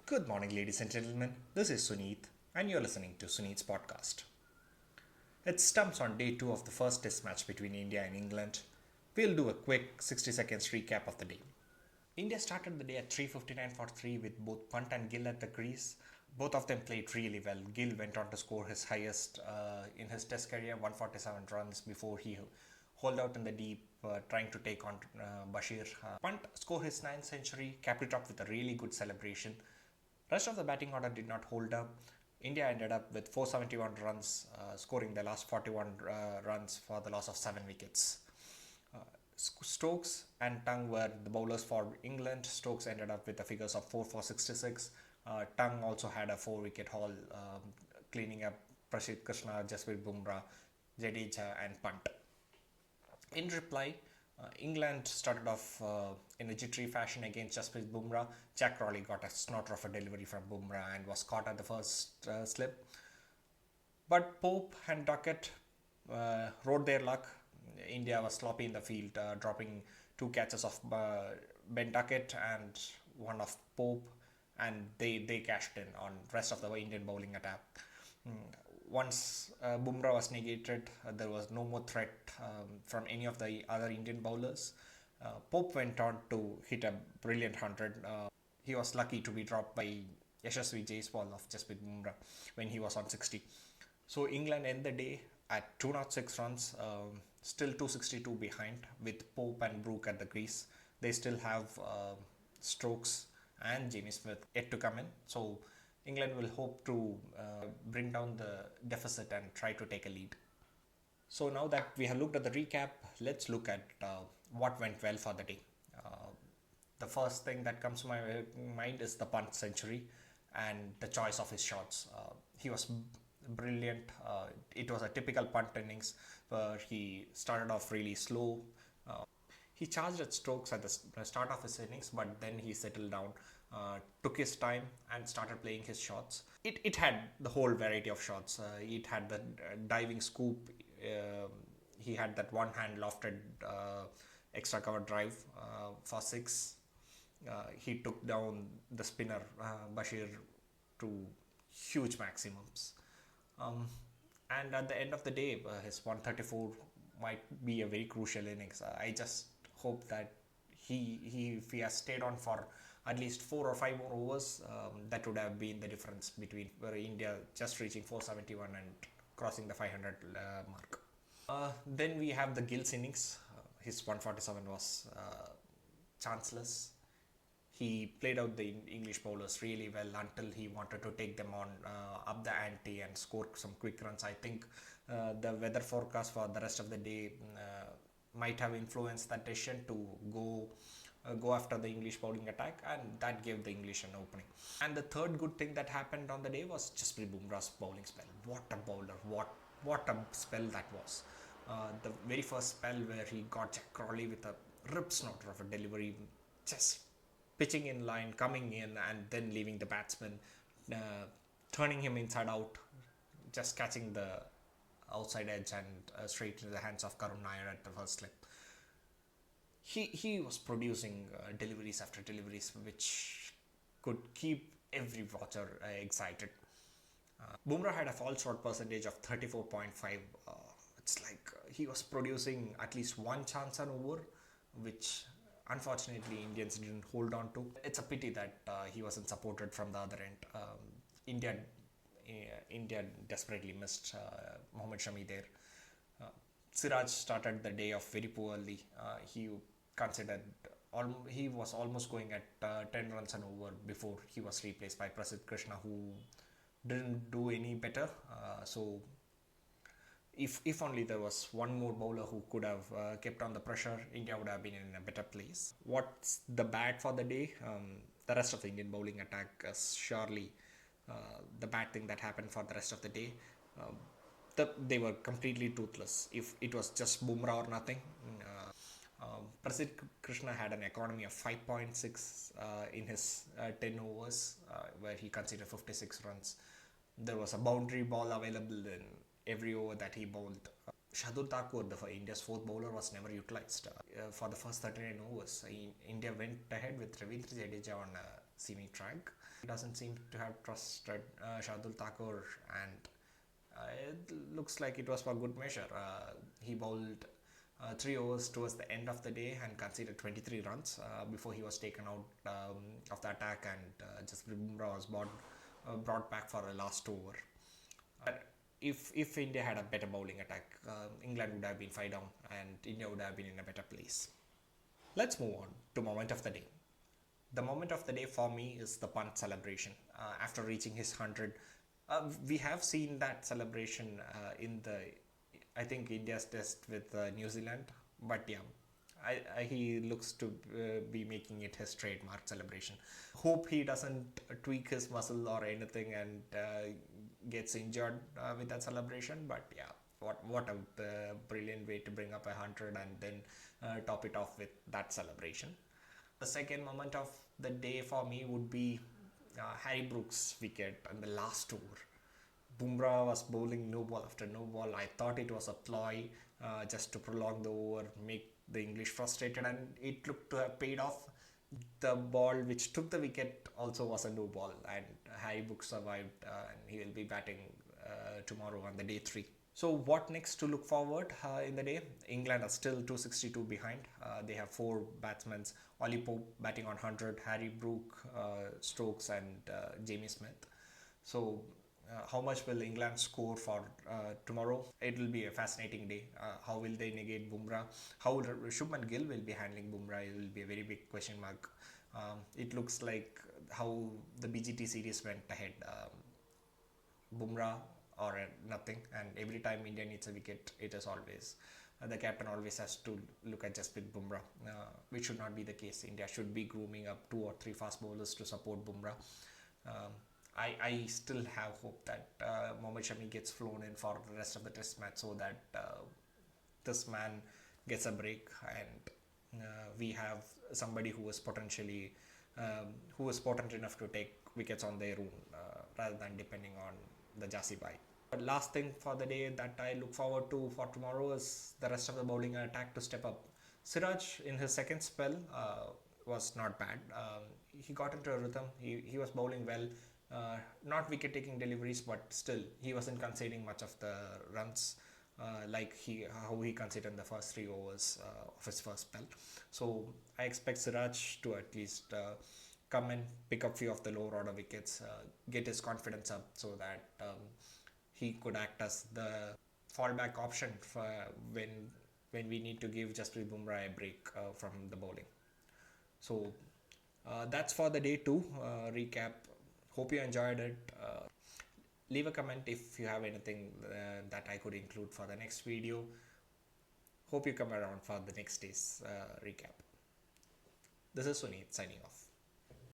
Good morning, ladies and gentlemen. This is Suneet, and you're listening to Suneet's podcast. It stumps on day 2 of the first test match between India and England. We'll do a quick 60 seconds recap of the day. India started the day at 3:59 for 3 with both Pant and Gill at the crease. Both of them played really well. Gill went on to score his highest in his test career, 147 runs, before he holed out in the deep, trying to take on Bashir. Pant scored his 9th century, capped it up with a really good celebration. Rest of the batting order did not hold up. India ended up with 471 runs, scoring the last 41 runs for the loss of 7 wickets. Stokes and Tongue were the bowlers for England. Stokes ended up with the figures of 4 for 66. Tongue also had a 4-wicket haul, cleaning up Prasidh Krishna, Jasprit Bumrah, Jadeja and Pant. In reply, England started off in a jittery fashion against Jasprit Bumrah. Jack Crawley got a snorter of a delivery from Bumrah and was caught at the first slip. But Pope and Duckett rode their luck. India was sloppy in the field, dropping 2 catches of Ben Duckett and 1 of Pope, and they cashed in on rest of the Indian bowling attack. Once Bumrah was negated, there was no more threat from any of the other Indian bowlers. Pope went on to hit a brilliant 100. He was lucky to be dropped by Yashasvi Jaiswal of Jasprit Bumrah when he was on 60. So England end the day at 206 runs, still 262 behind, with Pope and Brook at the crease. They still have Stokes and Jamie Smith yet to come in. So England will hope to bring down the deficit and try to take a lead. So now that we have looked at the recap, let's look at what went well for the day. The first thing that comes to my mind is the Pant century and the choice of his shots. He was brilliant. It was a typical Pant innings where he started off really slow. He charged at Stokes at the start of his innings, but then he settled down, took his time and started playing his shots. It had the whole variety of shots. It had the diving scoop. He had that one-hand lofted extra cover drive for 6. He took down the spinner Bashir to huge maximums. And at the end of the day, his 134 might be a very crucial innings. I just hope that if he has stayed on for at least 4 or 5 more overs, that would have been the difference between India just reaching 471 and crossing the 500 mark. Then we have the Gill's innings. His 147 was chanceless. He played out the English bowlers really well until he wanted to take them on up the ante and score some quick runs. I think the weather forecast for the rest of the day might have influenced that decision to go after the English bowling attack, and that gave the English an opening. And the third good thing that happened on the day was Jasprit Bumrah's bowling spell. What a bowler! What a spell that was! The very first spell where he got Jack Crawley with a rip snorter of a delivery, just pitching in line, coming in, and then leaving the batsman, turning him inside out, just catching the outside edge and straight into the hands of Karun Nair at the first slip. He was producing deliveries after deliveries which could keep every watcher excited. Bumrah had a fall shot percentage of 34.5. It's like he was producing at least one chance an over, which unfortunately Indians didn't hold on to. It's a pity that he wasn't supported from the other end. India desperately missed Mohammad Shami there. Siraj started the day off very poorly. He was almost going at 10 runs and over before he was replaced by Prasidh Krishna, who didn't do any better. So if only there was one more bowler who could have kept on the pressure, India would have been in a better place. What's the bad for the day? The rest of the Indian bowling attack is surely the bad thing that happened for the rest of the day. They were completely toothless. If it was just Bumrah or nothing. Prasidh Krishna had an economy of 5.6 in his 10 overs, where he conceded 56 runs. There was a boundary ball available in every over that he bowled. Shardul Thakur, India's 4th bowler, was never utilised. For the first 39 overs, India went ahead with Ravindra Jadeja on seeming track. He doesn't seem to have trusted Shardul Thakur, and it looks like it was for good measure. He bowled 3 overs towards the end of the day and conceded 23 runs before he was taken out of the attack, and just Bumrah was brought back for a last over. But if India had a better bowling attack, England would have been 5 down and India would have been in a better place. Let's move on to moment of the day. The moment of the day for me is the punt celebration. After reaching his 100, we have seen that celebration in the, I think, India's test with New Zealand. But yeah, he looks to be making it his trademark celebration. Hope he doesn't tweak his muscle or anything and gets injured with that celebration. But yeah, what a brilliant way to bring up 100 and then top it off with that celebration. The second moment of the day for me would be Harry Brook's wicket in the last over. Bumrah was bowling no ball after no ball. I thought it was a ploy just to prolong the over, make the English frustrated, and it looked to have paid off. The ball which took the wicket also was a no ball, and Harry Brook survived, and he will be batting tomorrow on the day 3. So what next to look forward in the day? England are still 262 behind. They have 4 batsmen: Ollie Pope batting on 100, Harry Brook, Stokes, and Jamie Smith. So how much will England score for tomorrow? It will be a fascinating day. How will they negate Bumrah? How Shubman Gill will be handling Bumrah? It will be a very big question mark. It looks like how the BGT series went ahead. Bumrah or nothing, and every time India needs a wicket, it is always the captain always has to look at Jasprit Bumrah, which should not be the case. India should be grooming up 2 or 3 fast bowlers to support Bumrah. I still have hope that Mohammad Shami gets flown in for the rest of the test match, so that this man gets a break, and we have somebody who is potentially who is potent enough to take wickets on their own rather than depending on the Jasi Bhai. But last thing for the day that I look forward to for tomorrow is the rest of the bowling attack to step up. Siraj in his second spell was not bad. He got into a rhythm. He was bowling well. Not wicket taking deliveries, but still he wasn't conceding much of the runs like how he conceded in the first 3 overs of his first spell. So I expect Siraj to at least come and pick up few of the lower order wickets, get his confidence up, so that he could act as the fallback option for when we need to give Jasprit Bumrah a break from the bowling. So that's for the day 2 recap. Hope you enjoyed it. Leave a comment if you have anything that I could include for the next video. Hope you come around for the next day's recap. This is Sunit signing off.